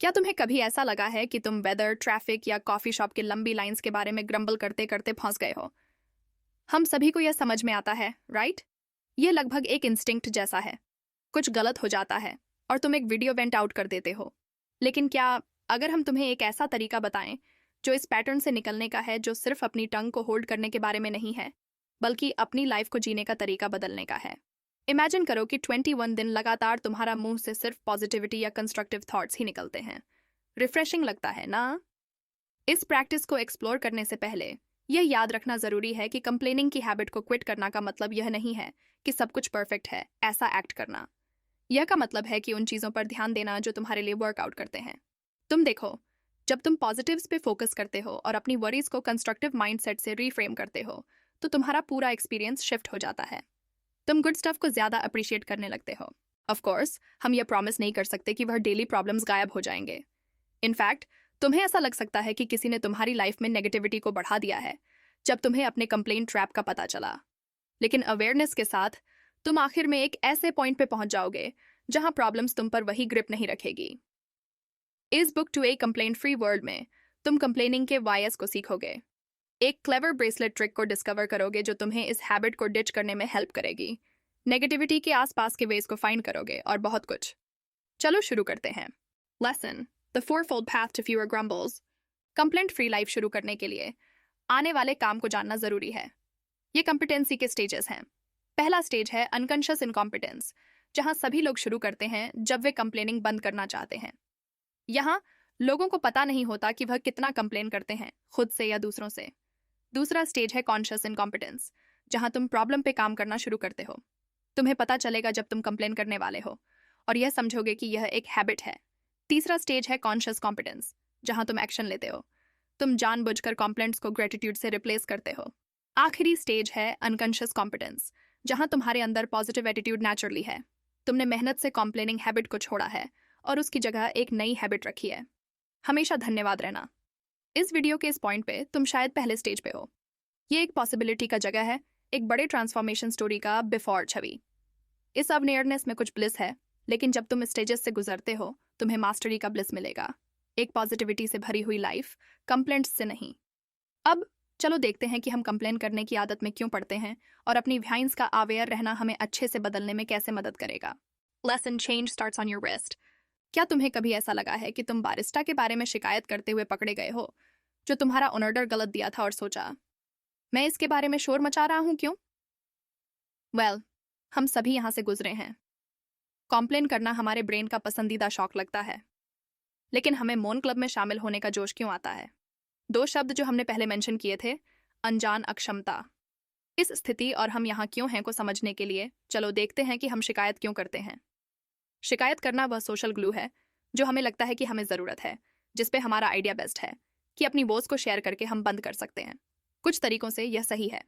क्या तुम्हें कभी ऐसा लगा है कि तुम वेदर, ट्रैफिक या कॉफी शॉप की लंबी लाइंस के बारे में ग्रम्बल करते करते फंस गए हो? हम सभी को यह समझ में आता है, राइट? यह लगभग एक इंस्टिंक्ट जैसा है। कुछ गलत हो जाता है और तुम एक वीडियो वेंट आउट कर देते हो। लेकिन क्या अगर हम तुम्हें एक ऐसा तरीका बताएं जो इस पैटर्न से निकलने का है, जो सिर्फ अपनी टंग को होल्ड करने के बारे में नहीं है, बल्कि अपनी लाइफ को जीने का तरीका बदलने का है? इमेजिन करो कि 21 दिन लगातार तुम्हारा मुंह से सिर्फ पॉजिटिविटी या कंस्ट्रक्टिव थॉट्स ही निकलते हैं। रिफ्रेशिंग लगता है ना? इस प्रैक्टिस को एक्सप्लोर करने से पहले यह याद रखना जरूरी है कि कंप्लेनिंग की हैबिट को क्विट करना का मतलब यह नहीं है कि सब कुछ परफेक्ट है ऐसा एक्ट करना। यह का मतलब है कि उन चीजों पर ध्यान देना जो तुम्हारे लिए वर्कआउट करते हैं। तुम देखो, जब तुम पॉजिटिव्स पे फोकस करते हो और अपनी वरीज को कंस्ट्रक्टिव माइंडसेट से रीफ्रेम करते हो, तो तुम्हारा पूरा एक्सपीरियंस शिफ्ट हो जाता है। तुम गुड स्टफ को ज्यादा अप्रिशिएट करने लगते हो। ऑफ कोर्स, हम यह प्रॉमिस नहीं कर सकते कि वह डेली प्रॉब्लम्स गायब हो जाएंगे। इनफैक्ट, तुम्हें ऐसा लग सकता है कि किसी ने तुम्हारी लाइफ में नेगेटिविटी को बढ़ा दिया है जब तुम्हें अपने कंप्लेंट ट्रैप का पता चला। लेकिन अवेयरनेस के साथ तुम आखिर में एक ऐसे पॉइंट पे पहुंच जाओगे जहां प्रॉब्लम्स तुम पर वही ग्रिप नहीं रखेगी। इस book to a complaint free world में तुम कंप्लेनिंग के वायस को सीखोगे, एक क्लेवर ब्रेसलेट ट्रिक को डिस्कवर करोगे जो तुम्हें इस हैबिट को डिच करने में हेल्प करेगी, नेगेटिविटी के आसपास के वेज को फाइंड करोगे और बहुत कुछ। चलो शुरू करते हैं। Lesson the fourfold path to fewer grumbles. Complaint free life शुरू करने के लिए आने वाले काम को जानना जरूरी है। ये कॉम्पिटेंसी के स्टेजेस हैं। पहला स्टेज है अनकॉन्शियस इनकॉम्पिटेंस, जहां सभी लोग शुरू करते हैं जब वे कंप्लेनिंग बंद करना चाहते हैं। यहाँ लोगों को पता नहीं होता कि वह कितना कंप्लेन करते हैं, खुद से या दूसरों से। दूसरा स्टेज है कॉन्शियस इनकॉम्पिटेंस, जहां तुम प्रॉब्लम पे काम करना शुरू करते हो। तुम्हें पता चलेगा जब तुम कंप्लेन करने वाले हो और यह समझोगे कि यह एक हैबिट है। तीसरा स्टेज है कॉन्शियस कॉम्पिटेंस, जहां तुम एक्शन लेते हो। तुम जानबूझकर कॉम्प्लेंट्स को ग्रेटिट्यूड से रिप्लेस करते हो। आखिरी स्टेज है अनकॉन्शियस कॉम्पिटेंस, जहां तुम्हारे अंदर पॉजिटिव एटीट्यूड नेचुरली है। तुमने मेहनत से कॉम्प्लेनिंग हैबिट को छोड़ा है और उसकी जगह एक नई हैबिट रखी है। हमेशा धन्यवाद रहना। इस वीडियो के इस पॉइंट पे तुम शायद पहले स्टेज पे हो। ये एक पॉसिबिलिटी का जगह है, एक बड़े ट्रांसफॉर्मेशन स्टोरी का बिफोर छवि। इस अवेयरनेस में कुछ ब्लिस है, लेकिन जब तुम स्टेजेस से गुजरते हो तुम्हें मास्टरी का ब्लिस मिलेगा, एक पॉजिटिविटी से भरी हुई लाइफ, कंप्लेंट्स से नहीं। अब चलो देखते हैं कि हम कंप्लेन करने की आदत में क्यों पड़ते हैं और अपनी वाइन्स का अवेयर रहना हमें अच्छे से बदलने में कैसे मदद करेगा। Lesson change starts on your wrist. क्या तुम्हें कभी ऐसा लगा है कि तुम बारिस्टा के बारे में शिकायत करते हुए पकड़े गए हो, जो तुम्हारा ऑर्डर गलत दिया था, और सोचा मैं इसके बारे में शोर मचा रहा हूं क्यों? वेल, हम सभी यहां से गुजरे हैं। कॉम्प्लेन करना हमारे ब्रेन का पसंदीदा शौक लगता है, लेकिन हमें मौन क्लब में शामिल होने का जोश क्यों आता है? दो शब्द जो हमने पहले मेंशन किए थे, अनजान अक्षमता। इस स्थिति और हम यहाँ क्यों हैं को समझने के लिए चलो देखते हैं कि हम शिकायत क्यों करते हैं। शिकायत करना वह सोशल ग्लू है जो हमें लगता है कि हमें जरूरत है, जिसपे हमारा आइडिया बेस्ट है कि अपनी वोस को शेयर करके हम बंद कर सकते हैं। कुछ तरीकों से यह सही है।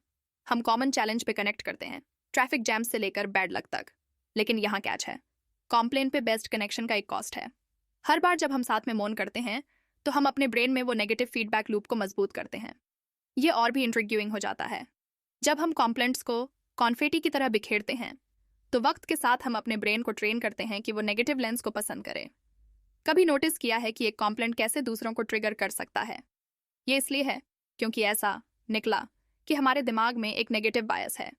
हम कॉमन चैलेंज पे कनेक्ट करते हैं, ट्रैफिक जैम से लेकर बैड लक तक। लेकिन यहाँ कैच है, कॉम्प्लेन पे बेस्ट कनेक्शन का एक कॉस्ट है। हर बार जब हम साथ में मौन करते हैं तो हम अपने ब्रेन में वो नेगेटिव फीडबैक लूप को मजबूत करते हैं। ये और भी इंट्रिग्यूइंग हो जाता है। जब हम कॉम्प्लेंट्स को कॉन्फेटी की तरह बिखेरते हैं तो वक्त के साथ हम अपने ब्रेन को ट्रेन करते हैं कि वो नेगेटिव लेंस को पसंद करे। कभी नोटिस किया है कि एक कॉम्प्लेंट कैसे दूसरों को ट्रिगर कर सकता है? ये इसलिए है क्योंकि ऐसा निकला कि हमारे दिमाग में एक नेगेटिव बायस है।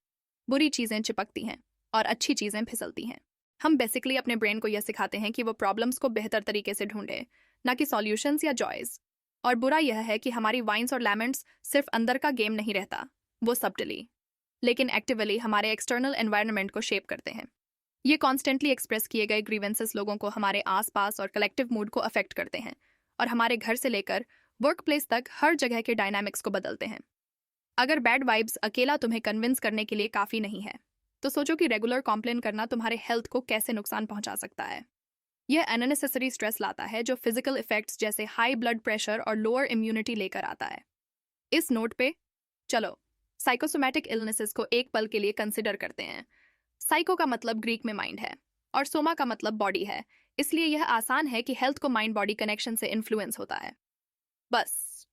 बुरी चीजें चिपकती हैं और अच्छी चीजें फिसलती हैं। हम बेसिकली अपने ब्रेन को यह सिखाते हैं कि वो प्रॉब्लम्स को बेहतर तरीके से ढूंढे, ना कि सॉल्यूशंस या जॉयज। और बुरा यह है कि हमारी वाइन्स और लेमन्स सिर्फ अंदर का गेम नहीं रहता, वो सबटली लेकिन एक्टिवली हमारे एक्सटर्नल एनवायरनमेंट को शेप करते हैं। ये कॉन्स्टेंटली एक्सप्रेस किए गए ग्रीवेंसेस लोगों को हमारे आसपास और कलेक्टिव मूड को अफेक्ट करते हैं और हमारे घर से लेकर वर्क प्लेस तक हर जगह के डायनामिक्स को बदलते हैं। अगर बैड वाइब्स अकेला तुम्हें कन्विंस करने के लिए काफी नहीं है, तो सोचो कि रेगुलर कॉम्प्लेन करना तुम्हारे हेल्थ को कैसे नुकसान पहुंचा सकता है। यह अननेसेसरी स्ट्रेस लाता है जो फिजिकल इफेक्ट्स जैसे हाई ब्लड प्रेशर और लोअर इम्यूनिटी लेकर आता है। इस नोट पे चलो साइकोसोमैटिक इलनेसेस को एक पल के लिए कंसिडर करते हैं। साइको का मतलब ग्रीक में माइंड है और सोमा का मतलब बॉडी है, इसलिए यह आसान है कि हेल्थ को माइंड बॉडी कनेक्शन से इन्फ्लुएंस होता है। बस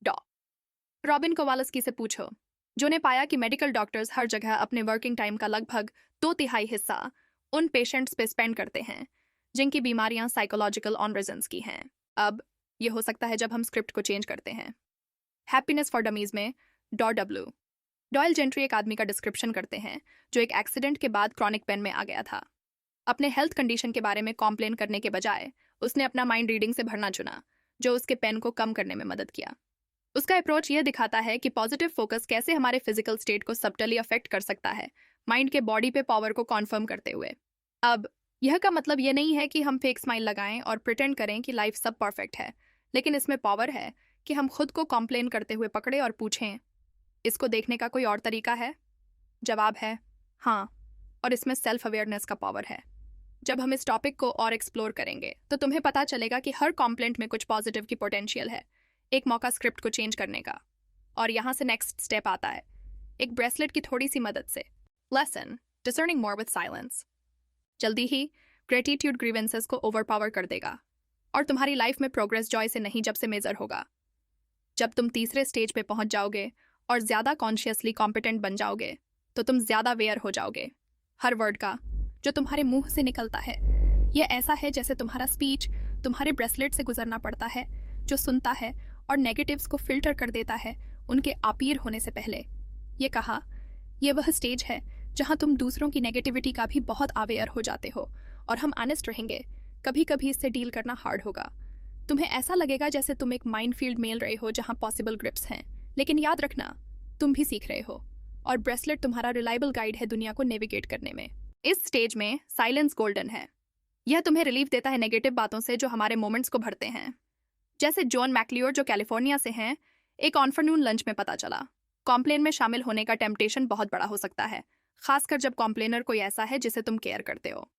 रॉबिन कोवालस्की से पूछो, जो ने पाया कि मेडिकल डॉक्टर्स हर जगह अपने वर्किंग टाइम का लगभग 2/3 हिस्सा उन पेशेंट्स पे स्पेंड करते हैं जिनकी बीमारियां साइकोलॉजिकल ऑनरिजन्स की हैं। अब ये हो सकता है जब हम स्क्रिप्ट को चेंज करते हैं। हैप्पीनेस फॉर डमीज में .w डॉयल जेंट्री एक आदमी का डिस्क्रिप्शन करते हैं जो एक एक्सीडेंट के बाद क्रॉनिक पेन में आ गया था। अपने हेल्थ कंडीशन के बारे में कॉम्प्लेन करने के बजाय उसने अपना माइंड रीडिंग से भरना चुना, जो उसके पेन को कम करने में मदद किया। उसका अप्रोच यह दिखाता है कि पॉजिटिव फोकस कैसे हमारे फिजिकल स्टेट को सबटली अफेक्ट कर सकता है, माइंड के बॉडी पे पावर को कॉन्फर्म करते हुए। अब यह का मतलब यह नहीं है कि हम फेक स्माइल लगाएं और प्रिटेंड करें कि लाइफ सब परफेक्ट है, लेकिन इसमें पावर है कि हम खुद को कॉम्प्लेन करते हुए पकड़े और पूछें, इसको देखने का कोई और तरीका है? जवाब है हाँ, और इसमें सेल्फ अवेयरनेस का पावर है। जब हम इस टॉपिक को और एक्सप्लोर करेंगे तो तुम्हें पता चलेगा कि हर कॉम्प्लेंट में कुछ पॉजिटिव की पोटेंशियल है, एक मौका स्क्रिप्ट को चेंज करने का। और यहाँ से नेक्स्ट स्टेप आता है, एक ब्रेसलेट की थोड़ी सी मदद से। Lesson discerning more with silence. जल्दी ही ग्रेटिट्यूड ग्रीवेंसेस को ओवरपावर कर देगा और तुम्हारी लाइफ में प्रोग्रेस जॉय से नहीं जब से मेजर होगा। जब तुम तीसरे स्टेज पे पहुंच जाओगे और ज्यादा कॉन्शियसली कॉम्पिटेंट बन जाओगे तो तुम ज्यादा अवेयर हो जाओगे। हर वर्ड का जो तुम्हारे मुंह से निकलता है यह ऐसा है जैसे तुम्हारा स्पीच तुम्हारे ब्रेसलेट से गुजरना पड़ता है, जो सुनता है और नेगेटिव्स को फिल्टर कर देता है उनके अपीयर होने से पहले। ये कहा, यह वह स्टेज है जहां तुम दूसरों की नेगेटिविटी का भी बहुत अवेयर हो जाते हो। और हम ऑनेस्ट रहेंगे, कभी कभी इससे डील करना हार्ड होगा। तुम्हें ऐसा लगेगा जैसे तुम एक माइनफील्ड मेल रहे हो जहां पॉसिबल ग्रिप्स हैं, लेकिन याद रखना तुम भी सीख रहे हो और ब्रेसलेट तुम्हारा रिलायबल गाइड है दुनिया को नेविगेट करने में। इस स्टेज में साइलेंस गोल्डन है। यह तुम्हें रिलीफ देता है नेगेटिव बातों से जो हमारे मोमेंट्स को भरते हैं। जैसे जॉन मैक्लियोर जो कैलिफोर्निया से हैं, एक ऑनफरनून लंच में पता चला कॉम्प्लेन में शामिल होने का टेम्पटेशन बहुत बड़ा हो सकता है, खासकर जब कॉम्प्लेनर कोई ऐसा है जिसे तुम केयर करते हो।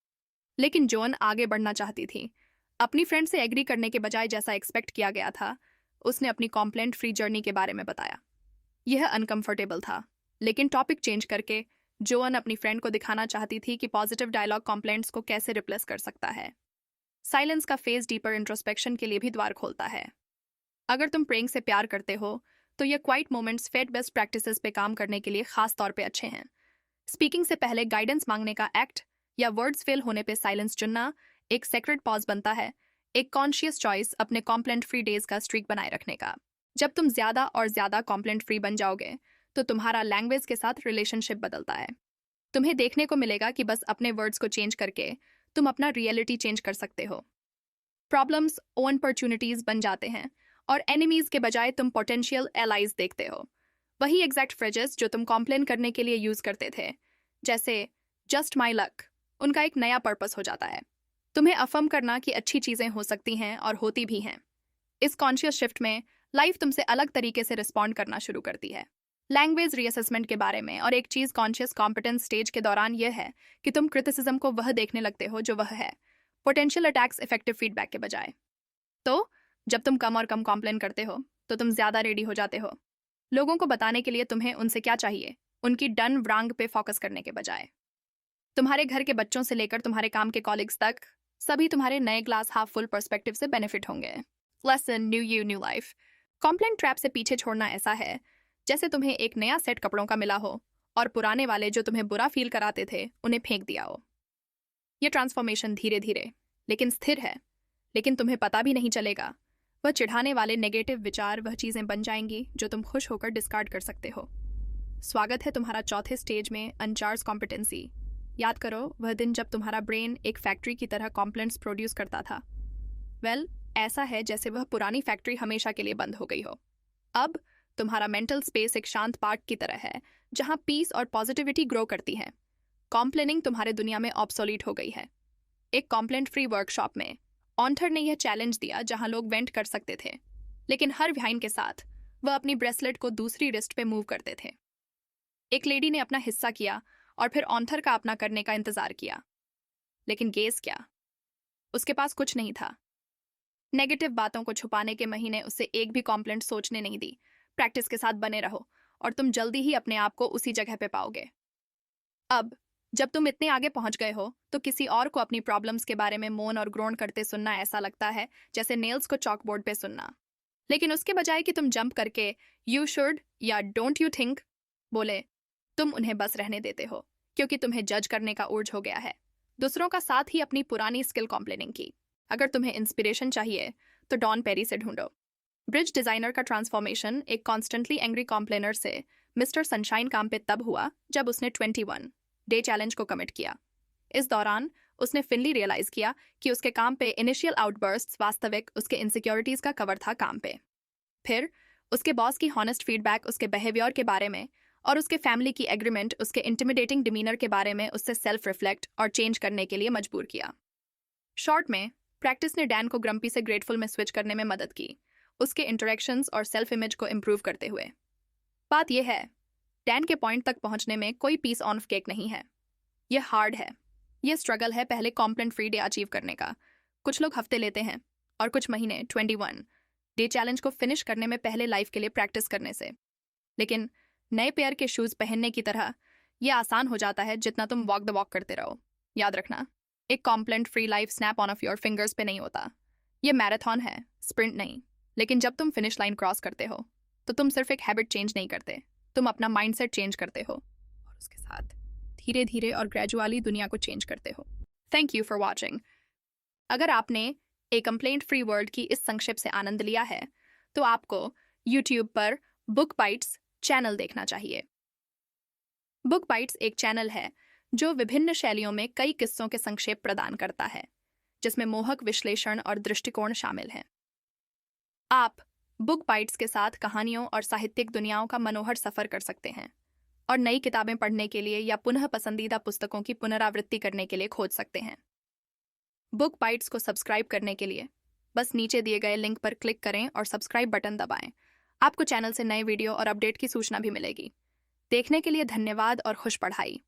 लेकिन जॉन आगे बढ़ना चाहती थी। अपनी फ्रेंड से एग्री करने के बजाय जैसा एक्सपेक्ट किया गया था, उसने अपनी कॉम्प्लेंट फ्री जर्नी के बारे में बताया। यह अनकंफर्टेबल था, लेकिन टॉपिक चेंज करके जोअन अपनी फ्रेंड को दिखाना चाहती थी कि पॉजिटिव डायलॉग कॉम्प्लेंट्स को कैसे रिप्लेस कर सकता है। साइलेंस का फेज डीपर इंट्रोस्पेक्शन के लिए भी द्वार खोलता है। अगर तुम प्रेइंग से प्यार करते हो तो ये quiet moments fed best practices पे काम करने के लिए खास तौर पे अच्छे हैं। स्पीकिंग से पहले गाइडेंस मांगने का एक्ट या वर्ड्स फेल होने पे साइलेंस चुनना एक सेक्रेट पॉज बनता है, एक कॉन्शियस चॉइस अपने कॉम्प्लेंट फ्री डेज का स्ट्रीक बनाए रखने का। जब तुम ज्यादा और ज्यादा कॉम्प्लेंट फ्री बन जाओगे तो तुम्हारा लैंग्वेज के साथ रिलेशनशिप बदलता है। तुम्हें देखने को मिलेगा कि बस अपने वर्ड्स को चेंज करके तुम अपना रियलिटी चेंज कर सकते हो। प्रॉब्लम्स अपॉर्चुनिटीज बन जाते हैं और एनिमीज के बजाय तुम पोटेंशियल एलाइज देखते हो। वही एग्जैक्ट फ्रेजेस जो तुम कॉम्प्लेन करने के लिए यूज करते थे, जैसे जस्ट माई लक, उनका एक नया पर्पस हो जाता है। तुम्हें अफर्म करना कि अच्छी चीजें हो सकती हैं और होती भी हैं। इस कॉन्शियस शिफ्ट में लाइफ तुमसे अलग तरीके से रिस्पॉन्ड करना शुरू करती है। लैंग्वेज रीअसेसमेंट के बारे में और एक चीज कॉन्शियस कॉम्पिटेंस स्टेज के दौरान यह है कि तुम क्रिटिसिज्म को वह देखने लगते हो जो वह है, पोटेंशियल अटैक्स इफेक्टिव फीडबैक के बजाय। तो जब तुम कम और कम कॉम्प्लेन करते हो तो तुम ज्यादा रेडी हो जाते हो लोगों को बताने के लिए तुम्हें उनसे क्या चाहिए, उनकी डन व्रांग पे फोकस करने के बजाय। तुम्हारे घर के बच्चों से लेकर तुम्हारे काम के कॉलिग्स तक सभी तुम्हारे नए ग्लास हाफ फुल पर्सपेक्टिव से बेनिफिट होंगे। Lesson new you new life. Complain trap से पीछे छोड़ना ऐसा है जैसे तुम्हें एक नया सेट कपड़ों का मिला हो और पुराने वाले जो तुम्हें बुरा फील कराते थे उन्हें फेंक दिया हो। यह ट्रांसफॉर्मेशन धीरे धीरे लेकिन स्थिर है, लेकिन तुम्हें पता भी नहीं चलेगा। वह चिढ़ाने वाले नेगेटिव विचार वह चीजें बन जाएंगी जो तुम खुश होकर डिस्कार्ड कर सकते हो। स्वागत है तुम्हारा चौथे स्टेज में, अनचार्ज कॉम्पिटेंसी। याद करो वह दिन जब तुम्हारा ब्रेन एक फैक्ट्री की तरह कॉम्प्लेंट्स प्रोड्यूस करता था। ऐसा है जैसे वह पुरानी फैक्ट्री हमेशा के लिए बंद हो गई हो। अब तुम्हारा मेंटल स्पेस एक शांत पार्क की तरह है जहां पीस और पॉजिटिविटी ग्रो करती है। कॉम्प्लेनिंग तुम्हारे दुनिया में ऑब्सोलीट हो गई है। एक कॉम्प्लेंट फ्री वर्कशॉप में ऑन्थर ने यह चैलेंज दिया जहां लोग वेंट कर सकते थे, लेकिन हर व्याइन के साथ वह अपनी ब्रेसलेट को दूसरी रिस्ट पे मूव करते थे। एक लेडी ने अपना हिस्सा किया और फिर ऑन्थर का अपना करने का इंतजार किया, लेकिन गेस क्या, उसके पास कुछ नहीं था। नेगेटिव बातों को छुपाने के महीने उसे एक भी कॉम्प्लेंट सोचने नहीं दी। प्रैक्टिस के साथ बने रहो और तुम जल्दी ही अपने आप को उसी जगह पे पाओगे। अब जब तुम इतने आगे पहुंच गए हो तो किसी और को अपनी प्रॉब्लम्स के बारे में मोन और ग्रोन करते सुनना ऐसा लगता है जैसे नेल्स को चॉकबोर्ड पे सुनना। लेकिन उसके बजाय कि तुम जंप करके यू शुड या डोंट यू थिंक बोले, तुम उन्हें बस रहने देते हो क्योंकि तुम्हें जज करने का उर्ज हो गया है दूसरों का साथ ही अपनी पुरानी स्किल कॉम्प्लेनिंग की। अगर तुम्हें इंस्पिरेशन चाहिए तो डॉन पेरी से ढूंढो। ब्रिज डिजाइनर का ट्रांसफॉर्मेशन एक कॉन्स्टेंटली एंग्री कॉम्प्लेनर से मिस्टर सनशाइन काम पे तब हुआ जब उसने 21 डे चैलेंज को कमिट किया। इस दौरान उसने फिनली रियलाइज किया कि उसके काम पे इनिशियल आउटबर्स्ट्स वास्तविक उसके इनसिक्योरिटीज का कवर था काम पे। फिर उसके बॉस की हॉनेस्ट फीडबैक उसके बिहेवियर के बारे में और उसके फैमिली की एग्रीमेंट उसके इंटिमिडेटिंग डिमीनर के बारे में उससे सेल्फ रिफ्लेक्ट और चेंज करने के लिए मजबूर किया। शॉर्ट में, प्रैक्टिस ने डैन को ग्रम्पी से ग्रेटफुल में स्विच करने में मदद की, उसके इंटरेक्शंस और सेल्फ इमेज को इम्प्रूव करते हुए। बात यह है, डैन के पॉइंट तक पहुंचने में कोई पीस ऑन केक नहीं है। यह हार्ड है। यह स्ट्रगल है पहले कॉम्प्लेंट फ्री डे अचीव करने का। कुछ लोग हफ्ते लेते हैं और कुछ महीने 21 डे चैलेंज को फिनिश करने में पहले लाइफ के लिए प्रैक्टिस करने से। लेकिन नए पेयर के शूज पहनने की तरह यह आसान हो जाता है जितना तुम वॉक द वॉक करते रहो। याद रखना, एक compliant free life snap on off your fingers पे नहीं होता। यह मैराथन है, स्प्रिंट नहीं। लेकिन जब तुम फिनिश लाइन क्रॉस करते हो तो तुम सिर्फ एक हैबिट चेंज नहीं करते, तुम अपना माइंडसेट चेंज करते हो और उसके साथ धीरे धीरे और ग्रेजुअली दुनिया को चेंज करते हो। Thank you for watching. अगर आपने ए कंप्लेंट फ्री वर्ल्ड की इस संक्षिप्त से आनंद लिया है तो आपको यूट्यूब पर बुक बाइट्स चैनल देखना चाहिए। बुक बाइट्स एक चैनल है जो विभिन्न शैलियों में कई किस्सों के संक्षेप प्रदान करता है, जिसमें मोहक विश्लेषण और दृष्टिकोण शामिल हैं। आप बुक बाइट्स के साथ कहानियों और साहित्यिक दुनियाओं का मनोहर सफर कर सकते हैं और नई किताबें पढ़ने के लिए या पुनः पसंदीदा पुस्तकों की पुनरावृत्ति करने के लिए खोज सकते हैं। बुक बाइट्स को सब्सक्राइब करने के लिए बस नीचे दिए गए लिंक पर क्लिक करें और सब्सक्राइब बटन दबाएं। आपको चैनल से नए वीडियो और अपडेट की सूचना भी मिलेगी। देखने के लिए धन्यवाद और खुश पढ़ाई।